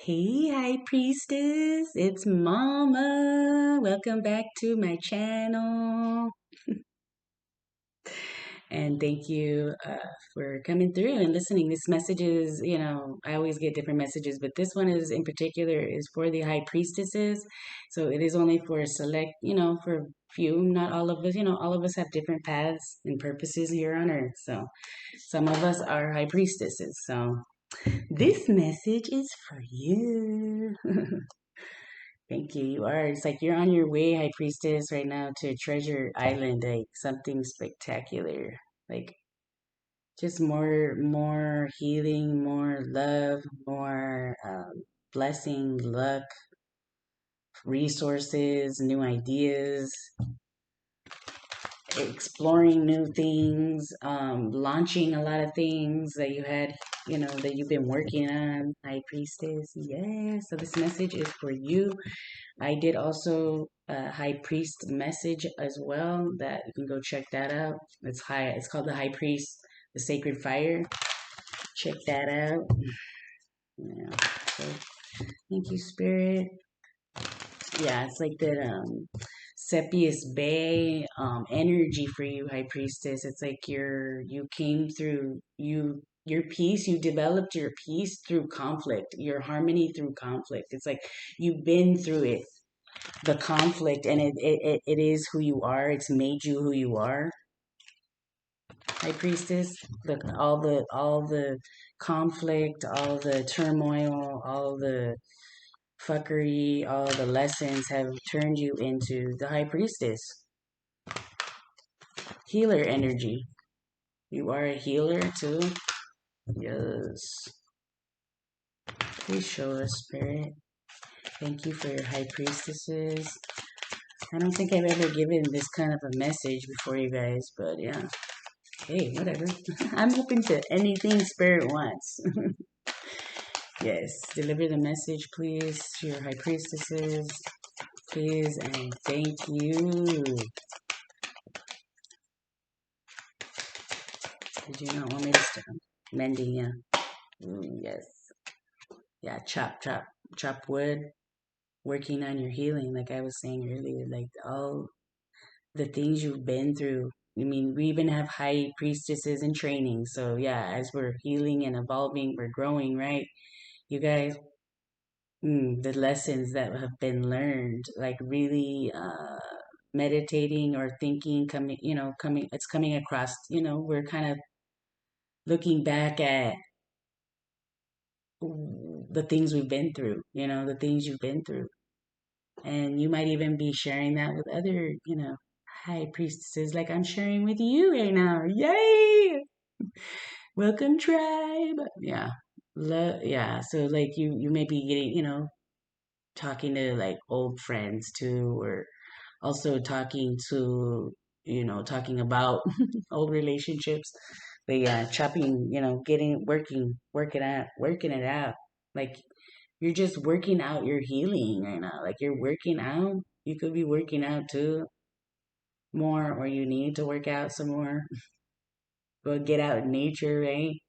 Hey, High Priestess, it's Mama. Welcome back to my channel. And thank you for coming through and listening. This message is, I always get different messages, but this one is in particular is for the High Priestesses. So it is only for a select, for few, not all of us, all of us have different paths and purposes here on earth. So some of us are High Priestesses. So this message is for you. Thank you. You are. It's like you're on your way, High Priestess, right now to Treasure Island, like something spectacular. Like just more healing, more love, more blessing, luck, resources, new ideas, exploring new things, launching a lot of things that you had, that you've been working on, High Priestess. Yeah. So this message is for you. I did also a High Priest message as well that you can go check that out. It's called the High Priest, the Sacred Fire. Check that out. Yeah. So thank you, Spirit. Yeah, it's like that Sepius Bay energy for you, High Priestess. It's like you came through your peace, you developed your peace through conflict, your harmony through conflict. It's like you've been through it, the conflict, and it is who you are. It's made you who you are, High Priestess. All the conflict, all the turmoil, all the fuckery, all the lessons have turned you into the High Priestess. Healer energy. You are a healer too. Yes. Please show us, Spirit. Thank you for your High Priestesses. I don't think I've ever given this kind of a message before, you guys, but yeah. Hey, whatever. I'm open to anything Spirit wants. Yes, deliver the message, please, to your High Priestesses. Please and thank you. Did you not want me to start mending? Yeah. Yes. Yeah, chop wood. Working on your healing, like I was saying earlier, like all the things you've been through. I mean, we even have High Priestesses in training. So yeah, as we're healing and evolving, we're growing, right? You guys, the lessons that have been learned, like really meditating or thinking, it's coming across, we're kind of looking back at the things we've been through, the things you've been through. And you might even be sharing that with other, high priestesses, like I'm sharing with you right now. Yay! Welcome, tribe. Yeah. Yeah. So, like, you may be getting, talking to like old friends too, or also talking to, talking about old relationships. But yeah, chopping, working it out. Like you're just working out your healing right now. Like you're working out. You could be working out too more, or you need to work out some more. Go get out in nature, right?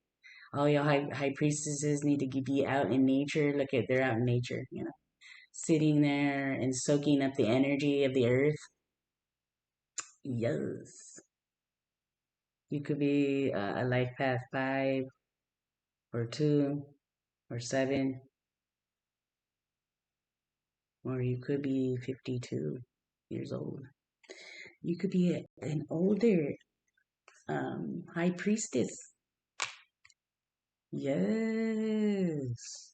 All your high priestesses need to be out in nature. Look at they're out in nature, sitting there and soaking up the energy of the earth. Yes. You could be a life path 5 or 2 or 7, or you could be 52 years old. You could be an older high priestess. Yes.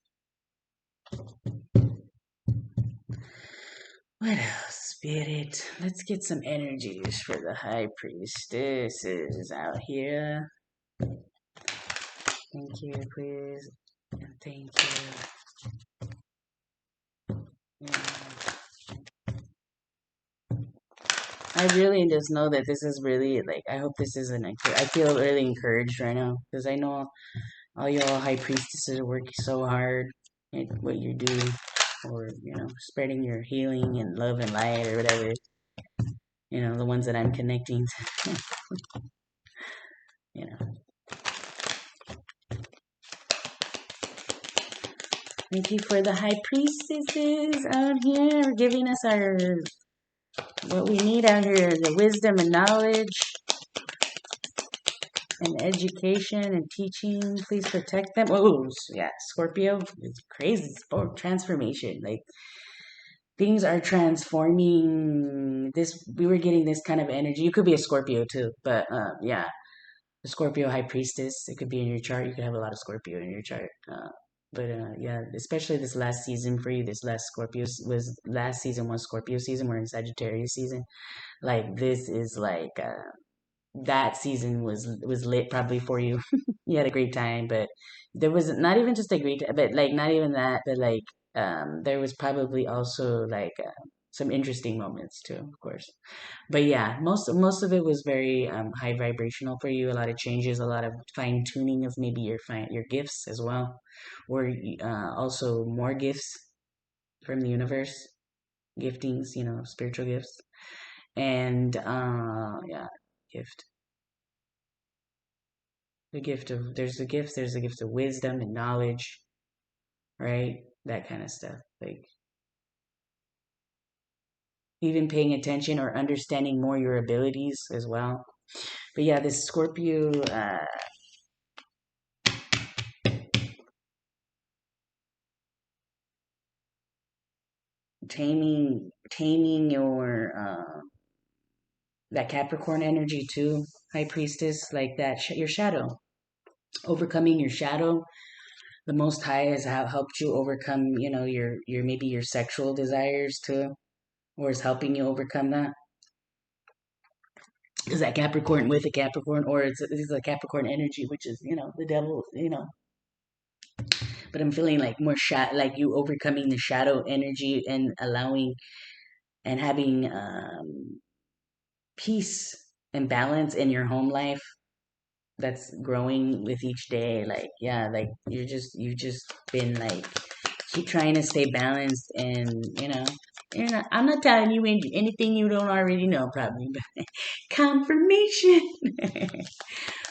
What else, Spirit? Let's get some energies for the high priestesses out here. Thank you, please. Thank you. Yeah. I really just know that this is really like I hope this isn't. I feel really encouraged right now because I know all y'all high priestesses are working so hard at what you're doing, or spreading your healing and love and light or whatever. The ones that I'm connecting to. you know. Thank you for the high priestesses out here giving us our what we need out here, the wisdom and knowledge and education and teaching. Please protect them. Oh, yeah, Scorpio. It's crazy. It's transformation. Like things are transforming. This we were getting this kind of energy. You could be a Scorpio too, but yeah, the Scorpio high priestess. It could be in your chart. You could have a lot of Scorpio in your chart. But yeah, especially this last season for you. This last season was Scorpio season. We're in Sagittarius season. Like this is like that season was lit probably for you. You had a great time, but there was not even just a great time, but like not even that, but like there was probably also like some interesting moments too, of course. But yeah, most of it was very high vibrational for you. A lot of changes, a lot of fine tuning of maybe your gifts as well, or also more gifts from the universe, giftings, spiritual gifts, and yeah, gift. There's the gift of wisdom and knowledge, right? That kind of stuff. Like even paying attention or understanding more your abilities as well. But yeah, this Scorpio taming your that Capricorn energy too, High Priestess, like that your shadow, overcoming your shadow. The Most High has helped you overcome, your maybe your sexual desires too, or is helping you overcome that. Is that Capricorn with a Capricorn, or it's a Capricorn energy, which is the devil, But I'm feeling like more like you overcoming the shadow energy and allowing and having peace and balance in your home life that's growing with each day. Like yeah, like you've just been like keep trying to stay balanced, and I'm not telling you anything you don't already know probably, but confirmation.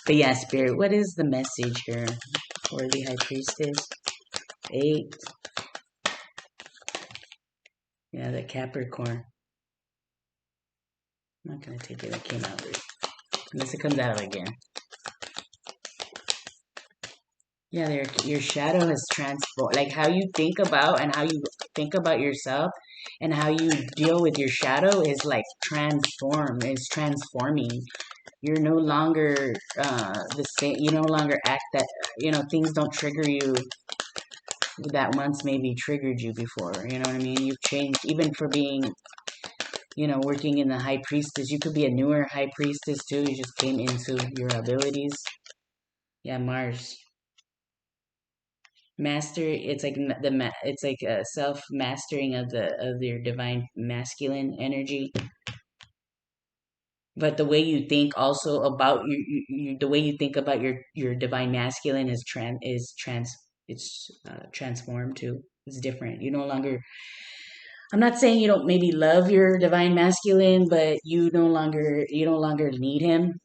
But yeah, spirit, what is the message here for the high priestess? 8. Yeah, the Capricorn. I'm not gonna take it. That came out weird. Unless it comes out again. Yeah, your shadow has transformed. Like how you think about and how you think about yourself and how you deal with your shadow is like is transforming. You're no longer the same. You no longer act that, things don't trigger you that once maybe triggered you before. You know what I mean? You've changed even for being, working in the high priestess. You could be a newer high priestess too. You just came into your abilities. Yeah, Mars. Master, it's like it's like a self mastering of your divine masculine energy, but the way you think also about the way you think about your divine masculine it's transformed too. It's different. You no longer, I'm not saying you don't maybe love your divine masculine, but you no longer need him.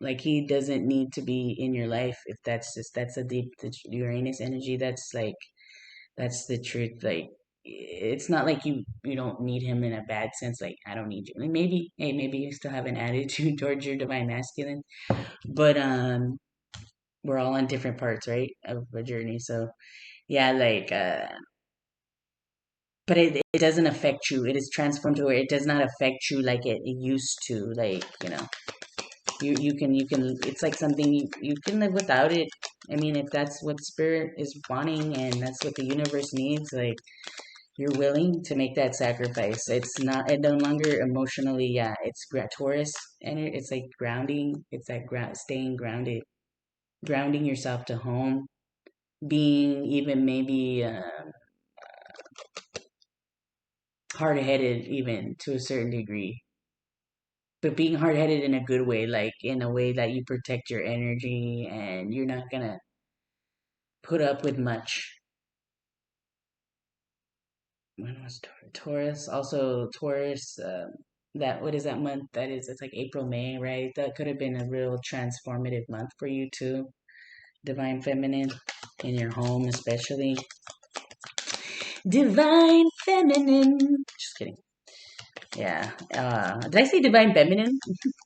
Like he doesn't need to be in your life. If that's a deep the Uranus energy. That's the truth. Like it's not like you don't need him in a bad sense. Like I don't need you. Like, maybe you still have an attitude towards your divine masculine, but we're all on different parts, right, of a journey. So yeah, like but it doesn't affect you. It is transformed to where it does not affect you like it used to. Like you can it's like something you can live without it. I mean, if that's what spirit is wanting and that's what the universe needs, like you're willing to make that sacrifice. It no longer emotionally, yeah, it's Taurus, and it's like grounding. It's that staying grounded, grounding yourself to home, being even maybe hard-headed even to a certain degree, but being hard-headed in a good way, like in a way that you protect your energy and you're not gonna put up with much. When was Taurus? Also Taurus. That what is that month? That is, it's like April, May, right? That could have been a real transformative month for you too. Divine Feminine. in your home, especially. Divine feminine. Just kidding. Yeah. Did I say divine feminine?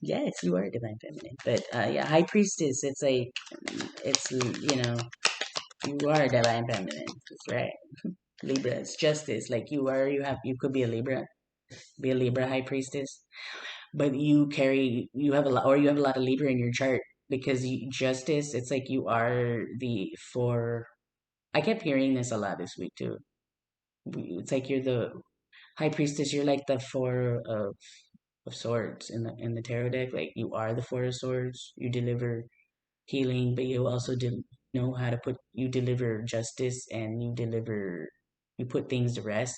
Yes, you are divine feminine. But yeah, high priestess. It's like it's you are divine feminine. That's right. Libra. It's justice. Like you are. You could be a Libra. Be a Libra high priestess. But you have a lot, or you have a lot of Libra in your chart because justice. It's like you are the four. I kept hearing this a lot this week too. It's like you're the high priestess. You're like the four of swords in the tarot deck. Like you are the four of swords. You deliver healing, but you also know how to put. You deliver justice, and you put things to rest.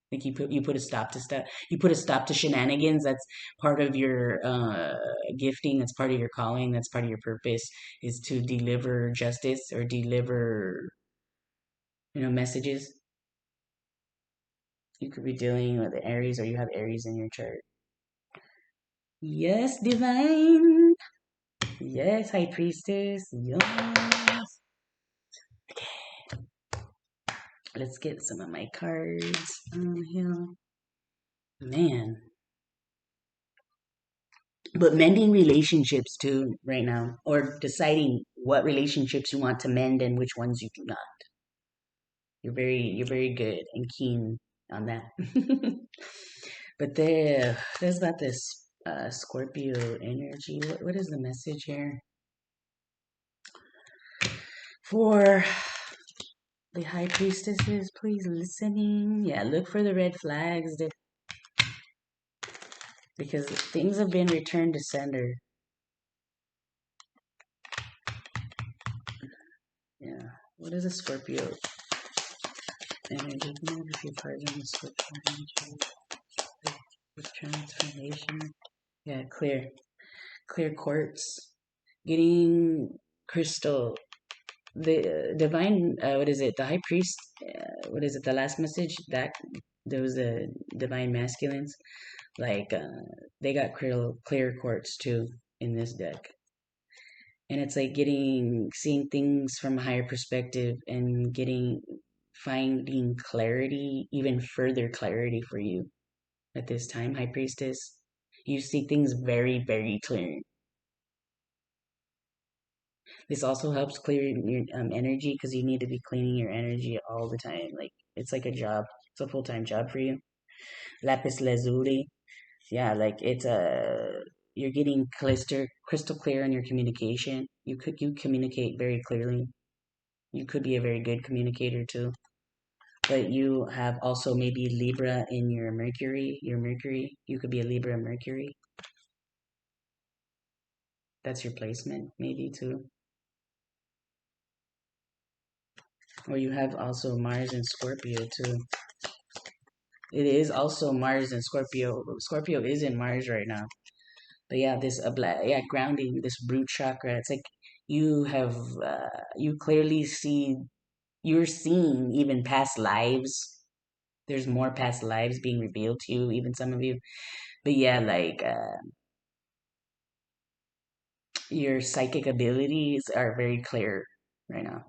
Like you put a stop to stuff. You put a stop to shenanigans. That's part of your gifting. That's part of your calling. That's part of your purpose is to deliver justice or deliver messages. You could be dealing with Aries, or you have Aries in your chart. Yes, divine. Yes, high priestess. Yes. Let's get some of my cards on here. Man. But mending relationships too right now, or deciding what relationships you want to mend and which ones you do not. You're very good and keen on that. But there's about this Scorpio energy. What is the message here for the high priestesses? Please listening. Yeah, look for the red flags because things have been returned to sender. Yeah. What is a Scorpio energy? Can you have a few cards on the Scorpio energy? With transformation. Yeah, clear quartz. Getting crystal. The divine. What is it? The high priest. What is it? The last message that those divine masculines. Like they got clear quartz too in this deck. And it's like seeing things from a higher perspective and finding clarity, even further clarity for you at this time, high priestess. You see things very, very clear. This also helps clear your energy because you need to be cleaning your energy all the time. Like it's like a job. It's a full-time job for you. Lapis lazuli. Yeah, like it's you're getting crystal clear in your communication. You communicate very clearly. You could be a very good communicator too. But you have also maybe Libra in your Mercury. Your Mercury, you could be a Libra Mercury. That's your placement, maybe too. Or you have also Mars and Scorpio too. It is also Mars and Scorpio. Scorpio is in Mars right now. But yeah, this grounding, this root chakra. It's like you have you clearly you're seeing even past lives. There's more past lives being revealed to you, even some of you. But yeah, like your psychic abilities are very clear right now.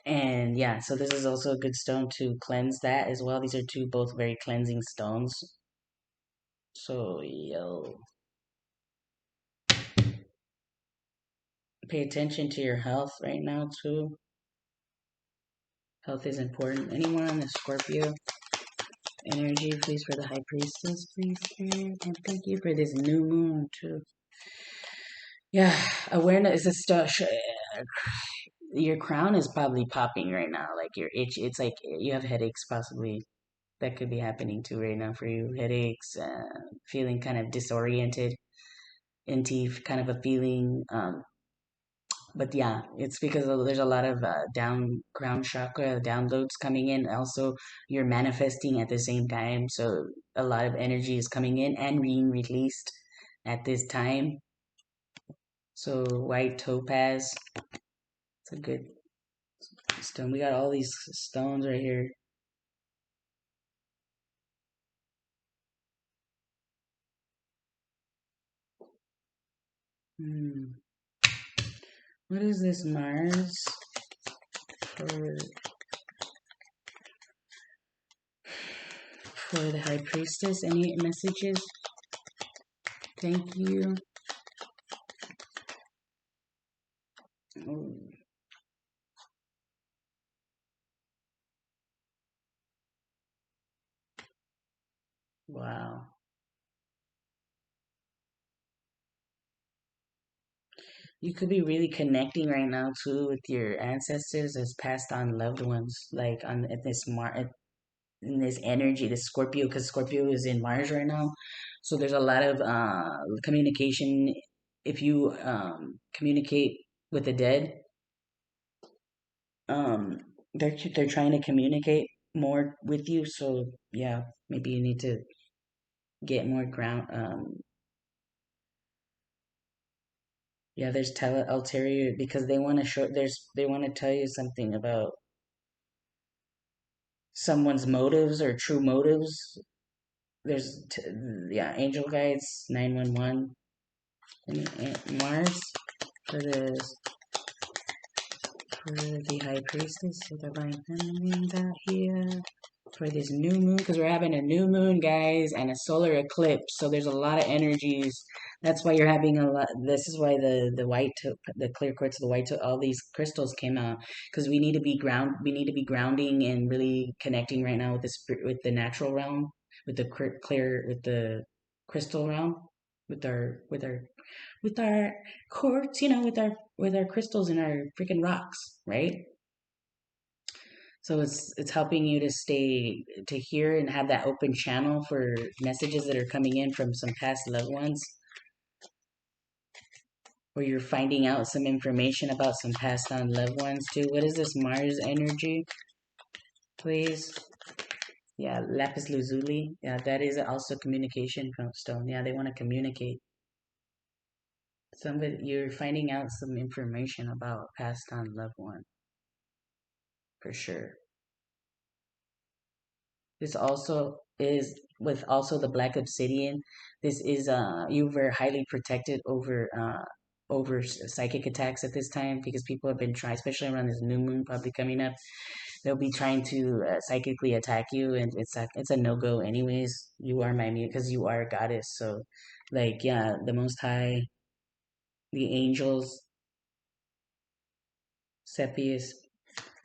And yeah, so this is also a good stone to cleanse that as well. These are both very cleansing stones. So, pay attention to your health right now, too. Health is important. Anyone on the Scorpio energy, please, for the High Priestess, please, Spirit. And thank you for this new moon, too. Yeah, awareness is your crown is probably popping right now. Like your itch, it's like you have headaches, possibly. That could be happening too right now for you. Headaches, feeling kind of disoriented, into kind of a feeling. But yeah, it's because there's a lot of down crown chakra downloads coming in. Also, you're manifesting at the same time, so a lot of energy is coming in and being released at this time. So white topaz, it's a good stone. We got all these stones right here. Hmm. What is this, Mars? For, for the High Priestess, any messages? Thank you. Oh, wow. You could be really connecting right now too with your ancestors as passed on loved ones, like on at this in this energy, this Scorpio, because Scorpio is in Mars right now. So there's a lot of communication. If you communicate with the dead, um, they're trying to communicate more with you. So yeah, maybe you need to get more ground. Yeah, there's ulterior because they want to show they want to tell you something about someone's motives or true motives. There's yeah, angel guides 911 and Mars for the high priestess, the divine feminines out here for this new moon because we're having a new moon, guys, and a solar eclipse. So there's a lot of energies. That's why you're having a lot. This is why the white, the clear quartz, the white, all these crystals came out because we need to be ground. We need to be grounding and really connecting right now with the spirit, with the natural realm, with the clear, with the crystal realm, with our quartz, with our crystals and our freaking rocks, right? So it's helping you to hear and have that open channel for messages that are coming in from some past loved ones, or you're finding out some information about some passed on loved ones too. What is this Mars energy, please? Yeah, lapis lazuli. Yeah, that is also communication stone. Yeah, they want to communicate. Somebody you're finding out some information about passed on loved one for sure. This also is with also the black obsidian. This is you were highly protected over psychic attacks at this time because people have been trying, especially around this new moon probably coming up. They'll be trying to psychically attack you, and it's a no go anyways. You are my mute because you are a goddess. So, like yeah, the Most High, the angels, Cepheus,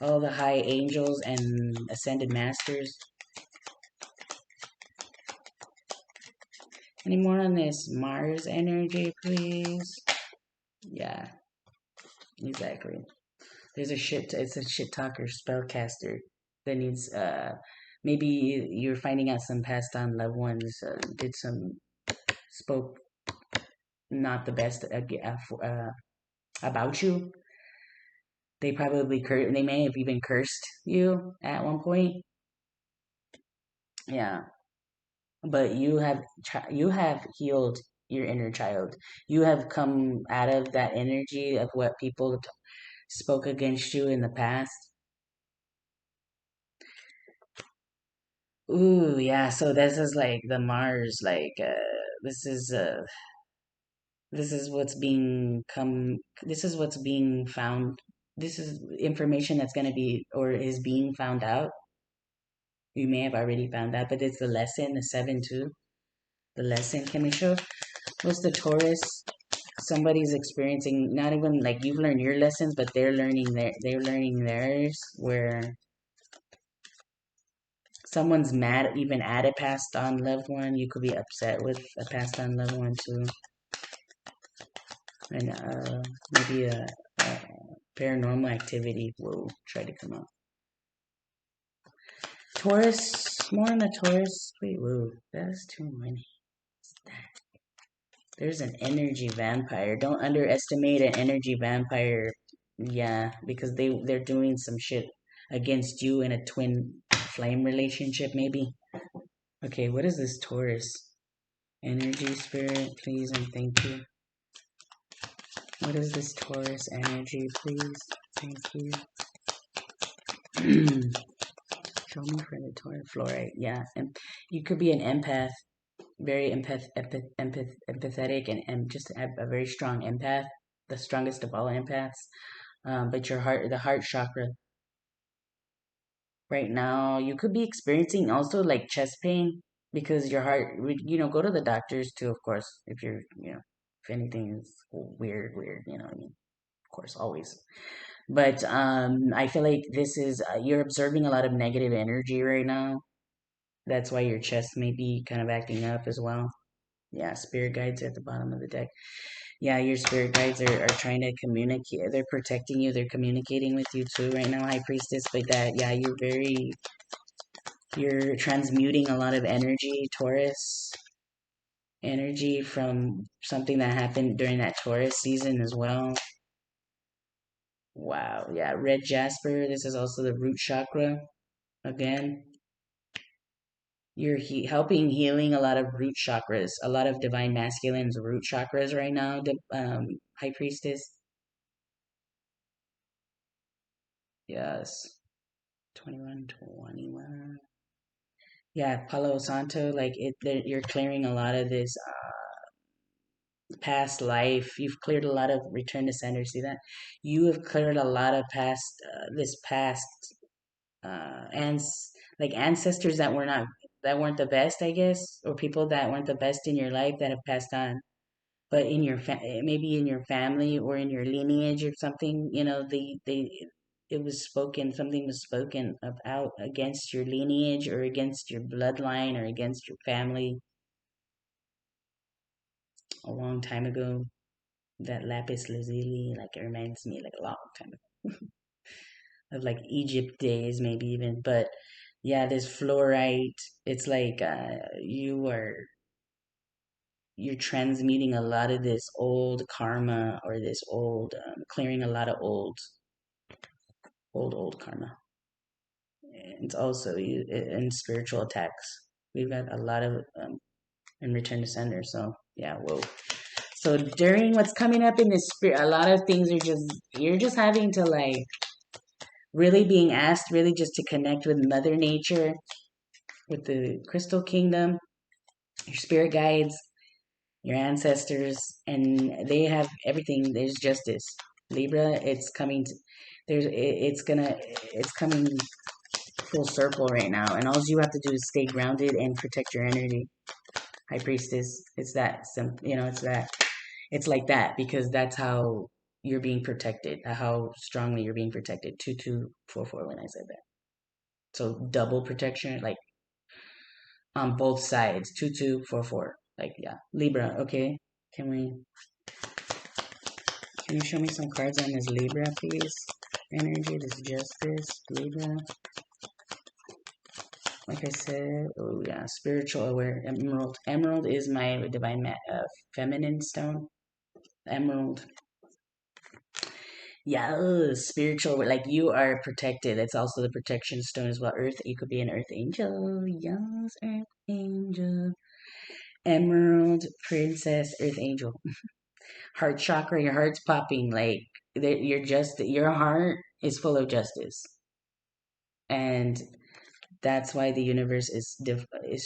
all the high angels and ascended masters. Any more on this Mars energy, please? Yeah, exactly. It's a shit talker, spellcaster that needs, maybe you're finding out some passed on loved ones spoke not the best about you. They may have even cursed you at one point. Yeah, but you have healed your inner child. You have come out of that energy of what people spoke against you in the past. Ooh, yeah. So this is like the Mars, this is uh, this is what's being come. This is what's being found. This is information that's gonna be or is being found out. You may have already found out, but it's the lesson, the 7-2. The lesson. Can we show what's the Taurus? Somebody's experiencing not even like you've learned your lessons, but they're learning theirs. Where someone's mad even at a passed on loved one. You could be upset with a passed on loved one too. And maybe a paranormal activity will try to come out. Taurus, more on the Taurus. Wait, whoa, that's too many. There's an energy vampire. Don't underestimate an energy vampire. Yeah, because they're doing some shit against you in a twin flame relationship, maybe. Okay, what is this Taurus? Energy spirit, please and thank you. What is this Taurus energy, please? Thank you. Show me for the Taurus fluorite. Yeah, and you could be an empath, very empathetic, and just a very strong empath. the strongest of all empaths. But the heart chakra right now, you could be experiencing also like chest pain because your heart, go to the doctors too, of course, if you're, if anything is weird, I mean, of course, always. But I feel like this is, you're observing a lot of negative energy right now. That's why your chest may be kind of acting up as well. Yeah, spirit guides are at the bottom of the deck. Yeah, your spirit guides are trying to communicate. They're protecting you. They're communicating with you too right now, High Priestess. But that, yeah, you're transmuting a lot of energy, Taurus energy from something that happened during that Taurus season as well. Wow, yeah, red jasper. This is also the root chakra again. You're helping healing a lot of root chakras, a lot of divine masculine's root chakras right now, High Priestess. Yes. 21. Yeah, Palo Santo, like you're clearing a lot of this past life. You've cleared a lot of return to sender. See that? You have cleared a lot of this past, and like ancestors that weren't the best, I guess, or people that weren't the best in your life that have passed on. But in your maybe in your family or in your lineage or something, they it was spoken, something was spoken about against your lineage or against your bloodline or against your family a long time ago. That lapis lazuli, like it reminds me like a long time ago of like Egypt days, maybe even. But yeah, this fluorite, it's like you're transmuting a lot of this old karma or this old clearing a lot of old karma. And also in spiritual attacks, we've got a lot of in return to sender. So yeah, whoa. So during what's coming up in this spirit, a lot of things are you're just having to like really being asked really just to connect with Mother Nature, with the crystal kingdom, your spirit guides, your ancestors, and they have everything. There's justice. Libra, it's coming to, it's coming full circle right now, and all you have to do is stay grounded and protect your energy. High Priestess, it's that simple, it's like that because that's how you're being protected, how strongly you're being protected. 2244 when I said that. So double protection, like on both sides. 2244. Like yeah. Libra, okay. Can we can you show me some cards on this Libra, please? Energy, this justice, Libra. Like I said, oh yeah, spiritual aware emerald. Emerald is my divine feminine stone. Emerald. Yeah, spiritual. Like you are protected. It's also the protection stone as well. Earth. You could be an earth angel. Yes, earth angel. Emerald princess, earth angel. Heart chakra. Your heart's popping. Like your heart is full of justice, and that's why the universe is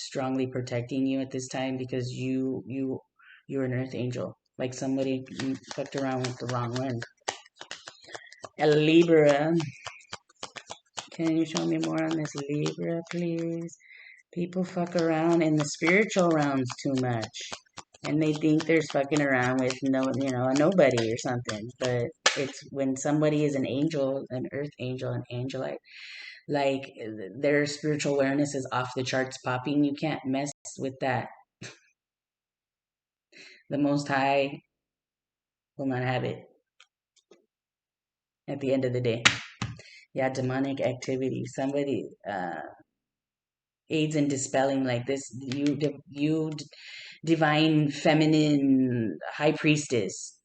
strongly protecting you at this time because you're an earth angel. Like somebody fucked around with the wrong one. A Libra. Can you show me more on this Libra, please? People fuck around in the spiritual realms too much. And they think they're fucking around with a nobody or something. But it's when somebody is an angel, an earth angel, an angelite, like their spiritual awareness is off the charts popping. You can't mess with that. The Most High will not have it at the end of the day. Yeah, demonic activity. Somebody aids in dispelling like this. You divine feminine high priestess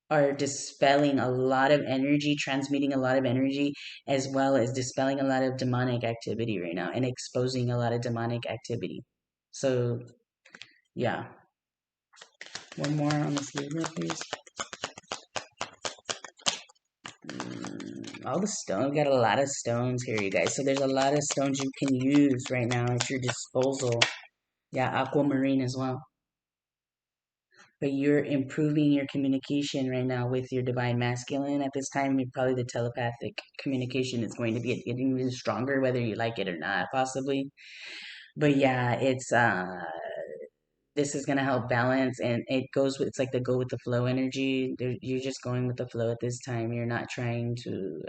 are dispelling a lot of energy, transmuting a lot of energy, as well as dispelling a lot of demonic activity right now and exposing a lot of demonic activity. So, yeah. One more on this Libra, please. All the stones, got a lot of stones here, you guys. So there's a lot of stones you can use right now at your disposal. Yeah, aquamarine as well. but you're improving your communication right now with your divine masculine. At this time, probably the telepathic communication is going to be getting really stronger, whether you like it or not, possibly. But yeah, this is gonna help balance, and it goes with, it's like the go with the flow energy. You're just going with the flow at this time. You're not trying to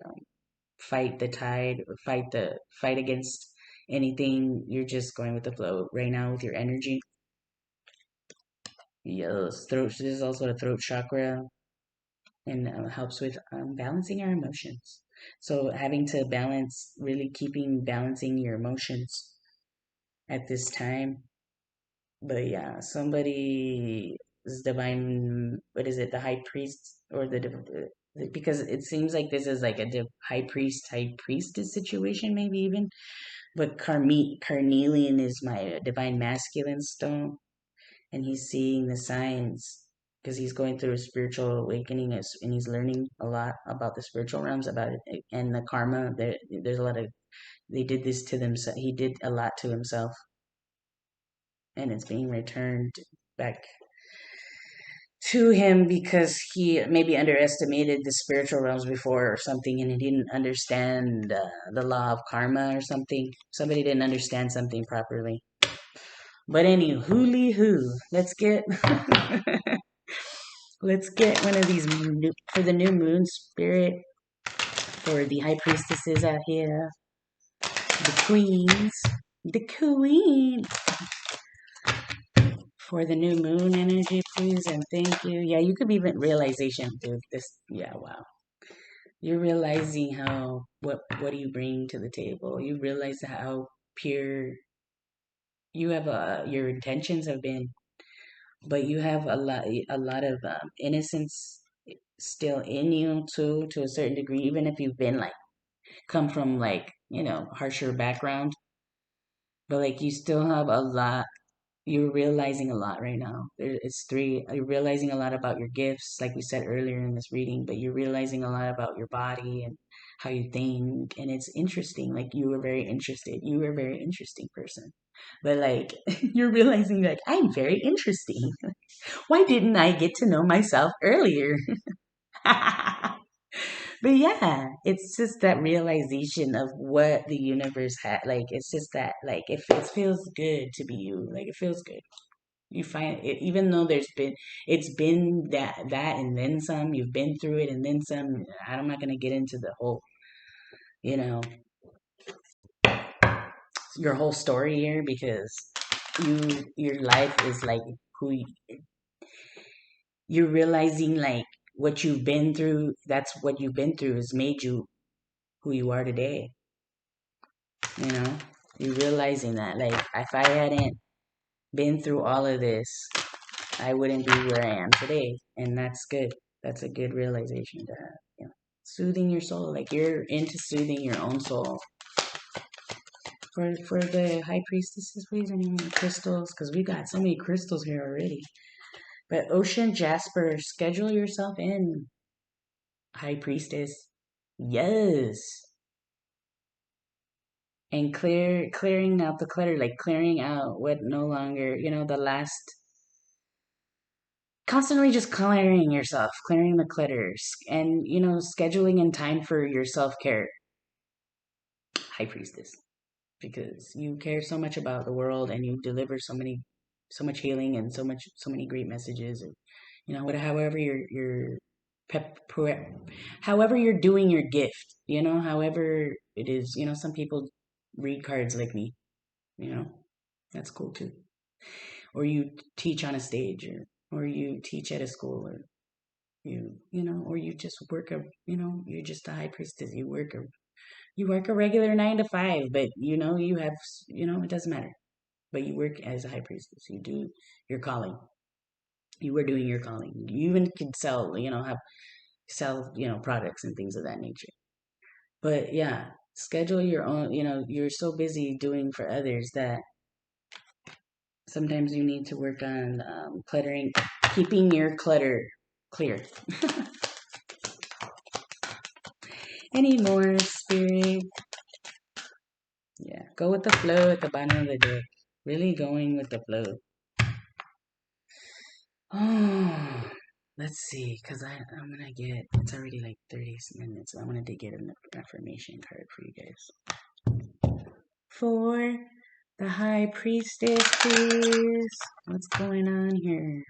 fight the tide or fight against anything. You're just going with the flow right now with your energy. Yes, throat. This is also the throat chakra, and helps with balancing our emotions. So having to balance, really keeping balancing your emotions at this time. But yeah, somebody is divine. What is it? The high priest or because it seems like this is like a high priestess situation, maybe even. But carnelian is my divine masculine stone, and he's seeing the signs because he's going through a spiritual awakening, and he's learning a lot about the spiritual realms, about it, and the karma. There's a lot of, they did this to themselves. He did a lot to himself, and it's being returned back to him because he maybe underestimated the spiritual realms before or something, and he didn't understand the law of karma or something. Somebody didn't understand something properly. But anywho, hoo, let's get one of these for the new moon spirit, for the high priestesses out here, the queens, the queen, for the new moon energy, please, and thank you. Yeah, you could be even realization, dude. This, yeah, wow. You're realizing how, what do you bring to the table? You realize how pure you have, your intentions have been, but you have a lot of innocence still in you too, to a certain degree, even if you've been like come from like, harsher background, but like you still have a lot. You're realizing a lot right now. It's three. You're realizing a lot about your gifts, like we said earlier in this reading, but you're realizing a lot about your body and how you think, and it's interesting. Like you were very interested. You were a very interesting person, but like you're realizing like I'm very interesting. Why didn't I get to know myself earlier? But yeah, it's just that realization of what the universe had. Like, it's just that, like, it feels good to be you. Like, it feels good. You find it, even though it's been that, and then some. You've been through it, and then some. I'm not gonna get into the whole, you know, your whole story here, because your life is like who you're realizing, like what you've been through. That's what you've been through has made you who you are today. You know, you're realizing that, like, if I hadn't been through all of this, I wouldn't be where I am today. And that's good. That's a good realization to have. Soothing your soul, like you're into soothing your own soul. For the high priestesses, please, any more crystals? Because we got so many crystals here already. But ocean jasper, schedule yourself in, high priestess. Yes. And clearing out the clutter, like clearing out what no longer, the last, constantly just clearing yourself, clearing the clutters, and scheduling in time for your self-care, high priestess, because you care so much about the world, and you deliver so much healing, and so many great messages, and however you're pep, however you're doing your gift, however it is, some people read cards like me, you know that's cool too, or you teach on a stage, or you teach at a school, or or you just work you're just a high priestess. You work a regular 9 to 5, but you have, it doesn't matter. But you work as a high priestess. You do your calling. You were doing your calling. You even could sell, sell, products and things of that nature. But yeah, schedule your own. You're so busy doing for others that sometimes you need to work on cluttering, keeping your clutter clear. Any more, spirit? Yeah, go with the flow at the bottom of the deck. Really going with the flow. Oh, let's see, because I'm gonna get, it's already like 30 minutes. I wanted to get an affirmation card for you guys. For the High Priestess, please. What's going on here?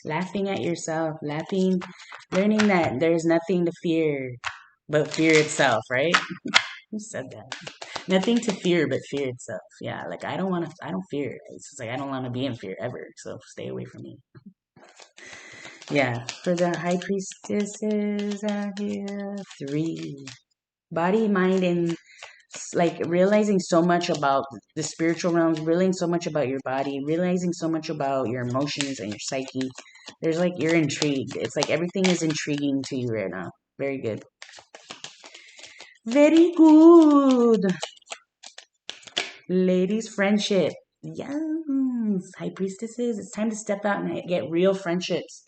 Laughing at yourself, laughing, learning that there's nothing to fear but fear itself, right? Who said that? Nothing to fear but fear itself. Yeah, like I don't fear. It's just like I don't want to be in fear ever, so stay away from me. Yeah, for the high priestesses out here, 3. Body, mind, and like realizing so much about the spiritual realms, realizing so much about your body, realizing so much about your emotions and your psyche. There's like, you're intrigued. It's like everything is intriguing to you right now. Very good. Very good. Ladies, friendship. Yes. High priestesses, it's time to step out and get real friendships.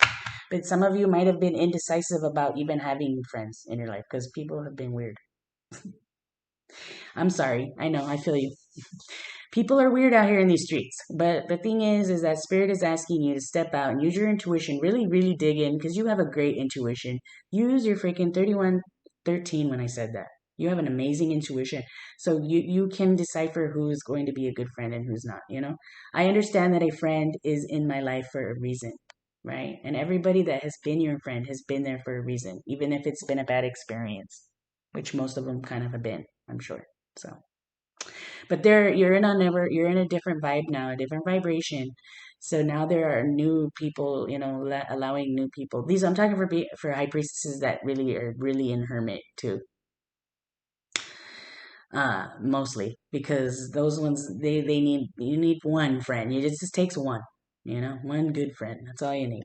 But some of you might have been indecisive about even having friends in your life because people have been weird. I'm sorry. I know. I feel you. People are weird out here in these streets. But the thing is that spirit is asking you to step out and use your intuition. Really, really dig in because you have a great intuition. Use your freaking 3113 when I said that. You have an amazing intuition. So you can decipher who's going to be a good friend and who's not, you know? I understand that a friend is in my life for a reason, right? And everybody that has been your friend has been there for a reason, even if it's been a bad experience, which most of them kind of have been, I'm sure. So but you're in a different vibe now, a different vibration. So now there are new people, you know, allowing new people. These I'm talking for high priestesses that really are really in hermit too. Mostly because those ones they need, you need one friend. It just takes one, you know, one good friend. That's all you need.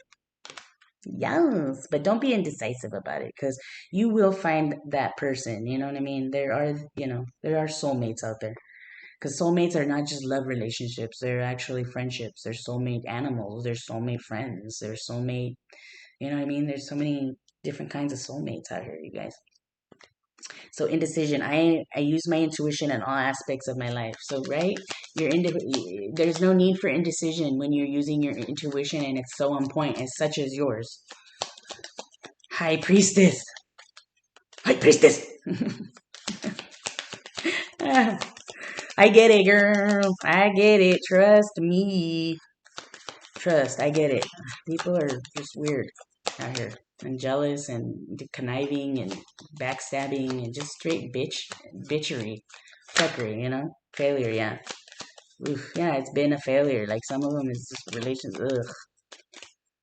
Yes, but don't be indecisive about it because you will find that person. You know what I mean? There are soulmates out there. Because soulmates are not just love relationships, they're actually friendships. They're soulmate animals, they're soulmate friends, they're soulmate, you know what I mean? There's so many different kinds of soulmates out here, you guys. So indecision, I use my intuition in all aspects of my life. So right, there's no need for indecision when you're using your intuition and it's so on point as such as yours. High priestess. High priestess. I get it, girl. I get it. Trust me. Trust, I get it. People are just weird out here and jealous and conniving and backstabbing and just straight bitchery, fuckery, you know? Failure, yeah. Oof, yeah, it's been a failure. Like some of them is just relations, ugh.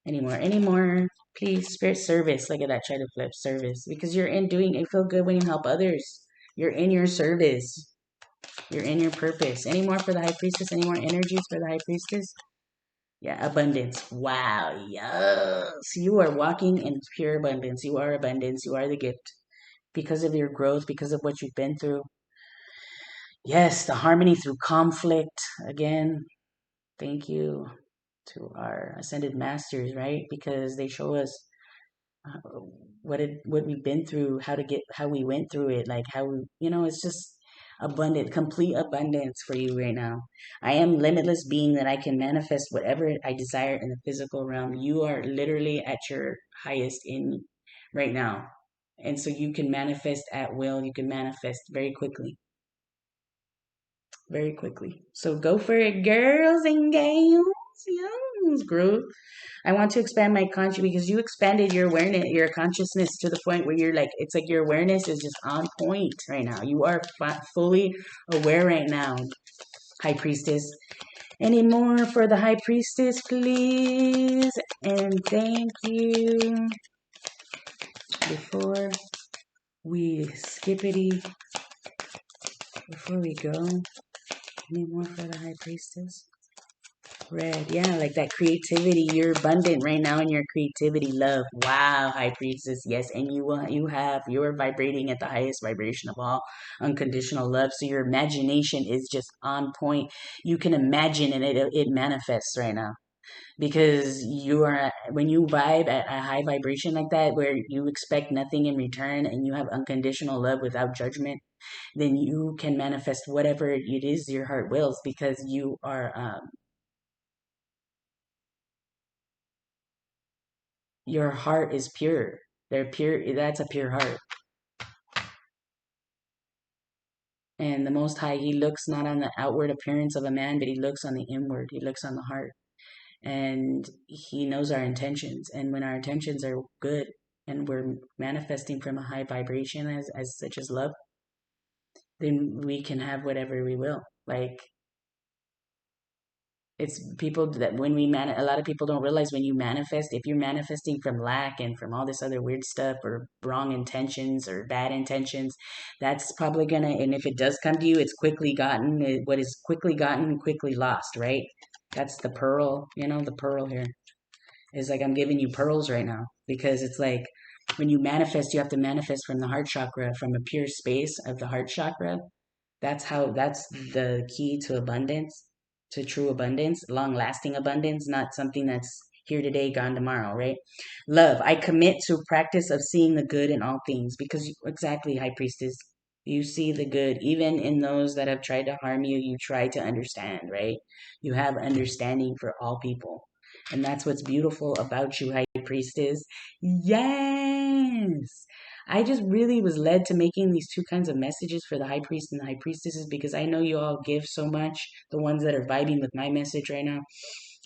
Anymore, please, spirit service. Look at that, try to flip service. Because you're in doing, it feel good when you help others. You're in your service. You're in your purpose. Any more for the high priestess? Any more energies for the high priestess? Yeah, abundance. Wow, yes. You are walking in pure abundance. You are abundance. You are the gift. Because of your growth, because of what you've been through. Yes, the harmony through conflict. Again, thank you to our ascended masters, right? Because they show us uh, what we've been through, how we went through it, like how it's just abundant, complete abundance for you right now. I am limitless being that I can manifest whatever I desire in the physical realm. You are literally at your highest in right now. And so you can manifest at will. You can manifest very quickly. Very quickly. So go for it, girls and gals. Yes, grow. I want to expand my conscious because you expanded your awareness, your consciousness to the point where you're like, it's like your awareness is just on point right now. You are fully aware right now, High Priestess. Any more for the High Priestess, please? And thank you. Before we skippity, before we go, any more for the High Priestess? Red, yeah, like that creativity. You're abundant right now in your creativity, love. Wow, high priestess, yes, and you're vibrating at the highest vibration of all, unconditional love. So your imagination is just on point. You can imagine and it manifests right now because when you vibe at a high vibration like that, where you expect nothing in return and you have unconditional love without judgment, then you can manifest whatever it is your heart wills because you are your heart is pure. They're pure. That's a pure heart. And the Most High, He looks not on the outward appearance of a man, but He looks on the inward. He looks on the heart. And He knows our intentions. And when our intentions are good and we're manifesting from a high vibration as such as love, then we can have whatever we will. Like, it's people that when a lot of people don't realize when you manifest, if you're manifesting from lack and from all this other weird stuff or wrong intentions or bad intentions, that's probably gonna, and if it does come to you, it's quickly gotten. What is quickly gotten, quickly lost, right? That's the pearl, the pearl here is like I'm giving you pearls right now because it's like when you manifest, you have to manifest from the heart chakra, from a pure space of the heart chakra. That's the key to abundance, to true abundance, long lasting abundance, not something that's here today, gone tomorrow, right? Love. I commit to practice of seeing the good in all things because exactly, High Priestess, you see the good. Even in those that have tried to harm you, you try to understand, right? You have understanding for all people. And that's what's beautiful about you, High Priestess. Yes. I just really was led to making these two kinds of messages for the high priest and the high priestesses because I know you all give so much. The ones that are vibing with my message right now,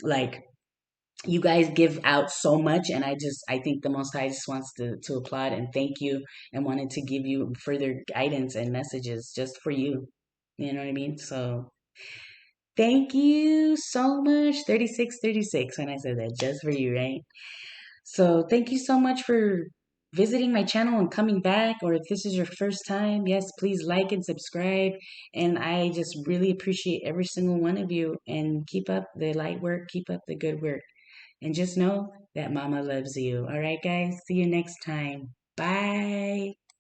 like you guys give out so much, and I think the Most High just wants to applaud and thank you and wanted to give you further guidance and messages just for you. You know what I mean? So thank you so much. 3636 when I said that, just for you, right? So thank you so much for visiting my channel and coming back. Or if this is your first time, yes, please like and subscribe. And I just really appreciate every single one of you. And keep up the light work, keep up the good work. And just know that Mama loves you. All right, guys. See you next time. Bye.